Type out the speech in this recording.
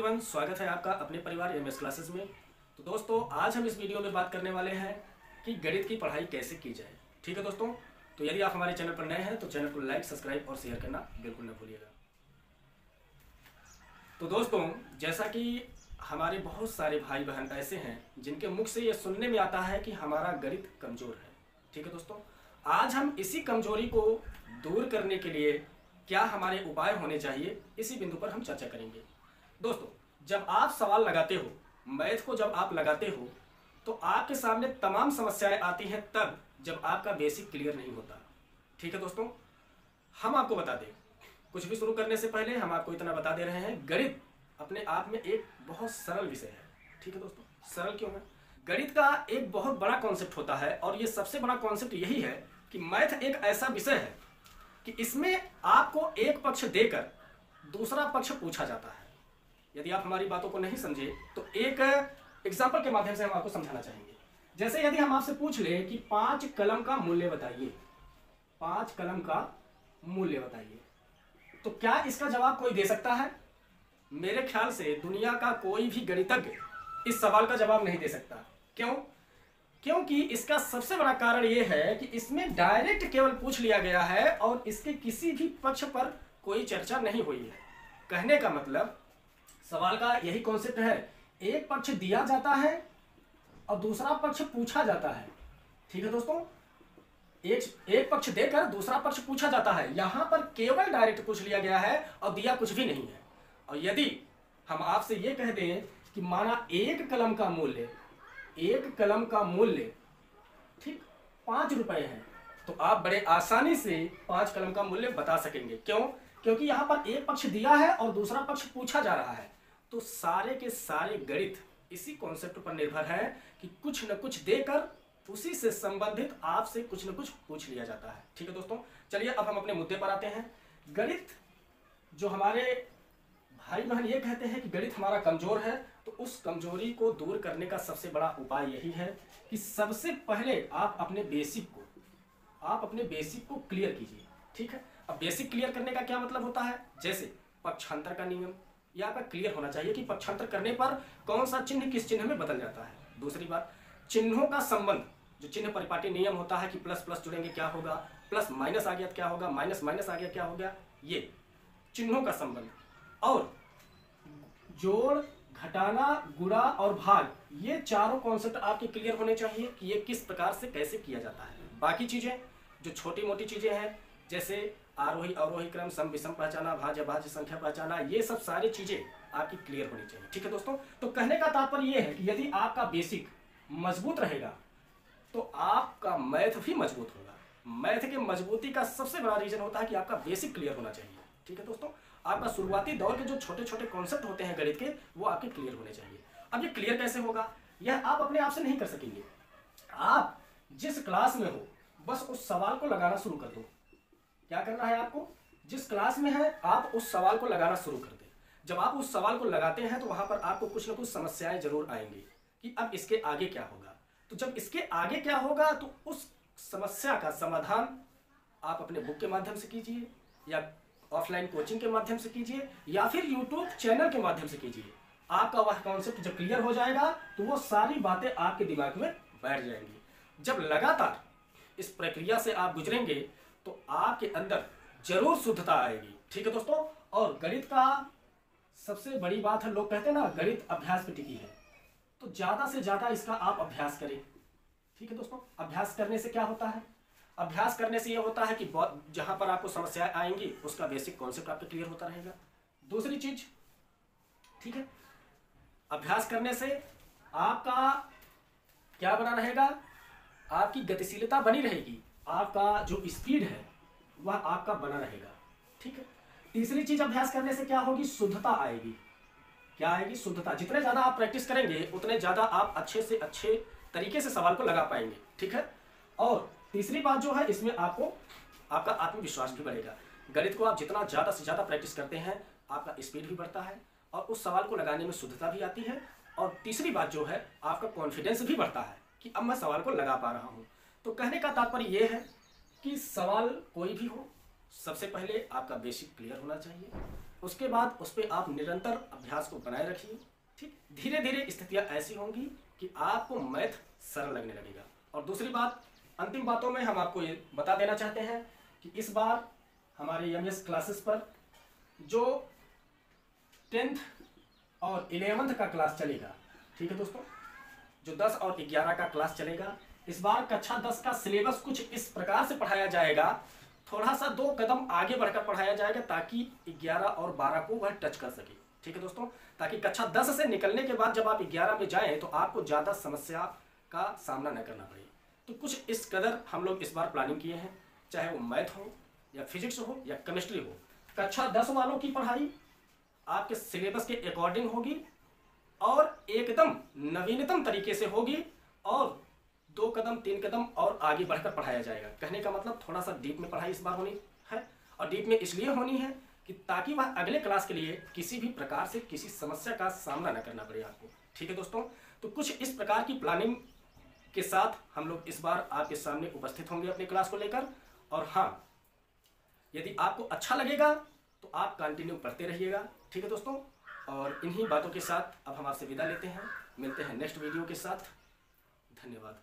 Everyone, स्वागत है आपका अपने परिवार एमएस क्लासेस में। तो दोस्तों, आज हम इस वीडियो में बात करने वाले हैं कि गणित की पढ़ाई कैसे की जाए। ठीक है दोस्तों, तो यदि आप हमारे चैनल पर नए हैं तो चैनल को लाइक, सब्सक्राइब और शेयर करना बिल्कुल न भूलिएगा। तो दोस्तों, जैसा कि हमारे बहुत सारे भाई बहन ऐसे हैं जिनके मुख से ये सुनने में आता है कि हमारा गणित कमज़ोर है। ठीक है दोस्तों, आज हम इसी कमजोरी को दूर करने के लिए क्या हमारे उपाय होने चाहिए, इसी बिंदु पर हम चर्चा करेंगे। दोस्तों, जब आप सवाल लगाते हो, मैथ को जब आप लगाते हो, तो आपके सामने तमाम समस्याएं आती हैं तब जब आपका बेसिक क्लियर नहीं होता। ठीक है दोस्तों, हम आपको बता दें, कुछ भी शुरू करने से पहले हम आपको इतना बता दे रहे हैं, गणित अपने आप में एक बहुत सरल विषय है। ठीक है दोस्तों, सरल क्यों है? गणित का एक बहुत बड़ा कॉन्सेप्ट होता है और ये सबसे बड़ा कॉन्सेप्ट यही है कि मैथ एक ऐसा विषय है कि इसमें आपको एक पक्ष देकर दूसरा पक्ष पूछा जाता है। यदि आप हमारी बातों को नहीं समझे तो एक एग्जाम्पल के माध्यम से हम आपको समझाना चाहेंगे। जैसे यदि हम आपसे पूछ ले कि 5 कलम का मूल्य बताइए, 5 कलम का मूल्य बताइए, तो क्या इसका जवाब कोई दे सकता है? मेरे ख्याल से दुनिया का कोई भी गणितज्ञ इस सवाल का जवाब नहीं दे सकता। क्यों? क्योंकि इसका सबसे बड़ा कारण यह है कि इसमें डायरेक्ट केवल पूछ लिया गया है और इसके किसी भी पक्ष पर कोई चर्चा नहीं हुई है। कहने का मतलब सवाल का यही कॉन्सेप्ट है, एक पक्ष दिया जाता है और दूसरा पक्ष पूछा जाता है। ठीक है दोस्तों, एक पक्ष देकर दूसरा पक्ष पूछा जाता है। यहां पर केवल डायरेक्ट पूछ लिया गया है और दिया कुछ भी नहीं है। और यदि हम आपसे यह कह दें कि माना एक कलम का मूल्य ठीक 5 रुपए है, तो आप बड़े आसानी से 5 कलम का मूल्य बता सकेंगे। क्यों? क्योंकि यहां पर एक पक्ष दिया है और दूसरा पक्ष पूछा जा रहा है। तो सारे के सारे गणित इसी कॉन्सेप्ट पर निर्भर है कि कुछ न कुछ देकर उसी से संबंधित आपसे कुछ न कुछ पूछ लिया जाता है। ठीक है दोस्तों, चलिए अब हम अपने मुद्दे पर आते हैं। गणित, जो हमारे भाई बहन ये कहते हैं कि गणित हमारा कमजोर है, तो उस कमजोरी को दूर करने का सबसे बड़ा उपाय यही है कि सबसे पहले आप अपने बेसिक को क्लियर कीजिए। ठीक है, अब बेसिक क्लियर करने का क्या मतलब होता है? जैसे पक्षांतर का नियम, यह आपका क्लियर होना चाहिए कि पक्षांतर करने पर कौन सा चिन्ह किस चिन्ह में बदल जाता है। दूसरी बात, चिन्हों का संबंध, जो चिन्ह परिपाटी नियम होता है कि प्लस प्लस जुड़ेंगे क्या होगा, प्लस माइनस आ गया क्या होगा, माइनस माइनस आ गया क्या होगा, ये चिन्हों का संबंध। और जोड़, घटाना, गुणा और भाग, ये चारों कॉन्सेप्ट आपके क्लियर होने चाहिए कि ये किस प्रकार से कैसे किया जाता है। बाकी चीजें जो छोटी मोटी चीजें हैं, जैसे आरोही अवरोही क्रम, सम विषम पहचाना, भाज्य भाज्य संख्या पहचाना, ये सब सारी चीजें आपकी क्लियर होनी चाहिए। ठीक है दोस्तों, तो कहने का तात्पर्य ये है कि यदि आपका बेसिक मजबूत रहेगा तो आपका मैथ भी मजबूत होगा। मैथ के मजबूती का सबसे बड़ा रीजन होता है कि आपका बेसिक क्लियर होना चाहिए। ठीक है दोस्तों, आपका शुरुआती दौर के जो छोटे छोटे कॉन्सेप्ट होते हैं गणित के, वो आपके क्लियर होने चाहिए। अब ये क्लियर कैसे होगा? यह आप अपने आप से नहीं कर सकेंगे। आप जिस क्लास में हो, बस उस सवाल को लगाना शुरू कर दो। क्या करना है आपको? जिस क्लास में है आप उस सवाल को लगाना शुरू कर दें। जब आप उस सवाल को लगाते हैं तो वहां पर आपको कुछ ना कुछ समस्याएं जरूर आएंगी कि अब इसके आगे क्या होगा। तो जब इसके आगे क्या होगा तो उस समस्या का समाधान आप अपने बुक के माध्यम से कीजिए, या ऑफलाइन कोचिंग के माध्यम से कीजिए, या फिर यूट्यूब चैनल के माध्यम से कीजिए। आपका वह कॉन्सेप्ट जब क्लियर हो जाएगा तो वो सारी बातें आपके दिमाग में बैठ जाएंगी। जब लगातार इस प्रक्रिया से आप गुजरेंगे तो आपके अंदर जरूर शुद्धता आएगी। ठीक है दोस्तों, और गणित का सबसे बड़ी बात है, लोग कहते हैं ना गणित अभ्यास पे टिकी है, तो ज्यादा से ज्यादा इसका आप अभ्यास करें। ठीक है दोस्तों, अभ्यास करने से क्या होता है? अभ्यास करने से यह होता है कि जहां पर आपको समस्याएं आएंगी उसका बेसिक कॉन्सेप्ट आपको क्लियर होता रहेगा। दूसरी चीज, ठीक है, अभ्यास करने से आपका क्या बना रहेगा? आपकी गतिशीलता बनी रहेगी, आपका जो स्पीड है वह आपका बना रहेगा। ठीक है, तीसरी चीज, अभ्यास करने से क्या होगी? शुद्धता आएगी। क्या आएगी? शुद्धता। जितने ज्यादा आप प्रैक्टिस करेंगे उतने ज्यादा आप अच्छे से अच्छे तरीके से सवाल को लगा पाएंगे। ठीक है, और तीसरी बात जो है, इसमें आपका आत्मविश्वास भी बढ़ेगा। गणित को आप जितना ज्यादा से ज्यादा प्रैक्टिस करते हैं, आपका स्पीड भी बढ़ता है और उस सवाल को लगाने में शुद्धता भी आती है। और तीसरी बात जो है, आपका कॉन्फिडेंस भी बढ़ता है कि अब मैं सवाल को लगा पा रहा हूं। तो कहने का तात्पर्य यह है कि सवाल कोई भी हो, सबसे पहले आपका बेसिक क्लियर होना चाहिए। उसके बाद उस पर आप निरंतर अभ्यास को बनाए रखिए। ठीक, धीरे धीरे स्थितियाँ ऐसी होंगी कि आपको मैथ सरल लगने लगेगा। और दूसरी बात, अंतिम बातों में हम आपको ये बता देना चाहते हैं कि इस बार हमारे एमएस क्लासेस पर जो 10th और 11th का क्लास चलेगा, ठीक है दोस्तों, जो 10 और 11 का क्लास चलेगा, इस बार कक्षा 10 का सिलेबस कुछ इस प्रकार से पढ़ाया जाएगा, थोड़ा सा 2 कदम आगे बढ़कर पढ़ाया जाएगा ताकि 11 और 12 को वह टच कर सके। ठीक है दोस्तों, ताकि कक्षा 10 से निकलने के बाद जब आप 11 में जाएं तो आपको ज़्यादा समस्या का सामना न करना पड़े। तो कुछ इस कदर हम लोग इस बार प्लानिंग किए हैं, चाहे वो मैथ हो या फिजिक्स हो या केमिस्ट्री हो। कक्षा 10 वालों की पढ़ाई आपके सिलेबस के अकॉर्डिंग होगी और एकदम नवीनतम तरीके से होगी और 2 कदम 3 कदम और आगे बढ़कर पढ़ाया जाएगा। कहने का मतलब थोड़ा सा डीप में पढ़ाई इस बार होनी है, और डीप में इसलिए होनी है कि ताकि वह अगले क्लास के लिए किसी भी प्रकार से किसी समस्या का सामना न करना पड़े आपको। ठीक है दोस्तों, तो कुछ इस प्रकार की प्लानिंग के साथ हम लोग इस बार आपके सामने उपस्थित होंगे अपनी क्लास को लेकर। और हाँ, यदि आपको अच्छा लगेगा तो आप कंटिन्यू पढ़ते रहिएगा। ठीक है दोस्तों, और इन्हीं बातों के साथ अब हम आपसे विदा लेते हैं, मिलते हैं नेक्स्ट वीडियो के साथ। धन्यवाद।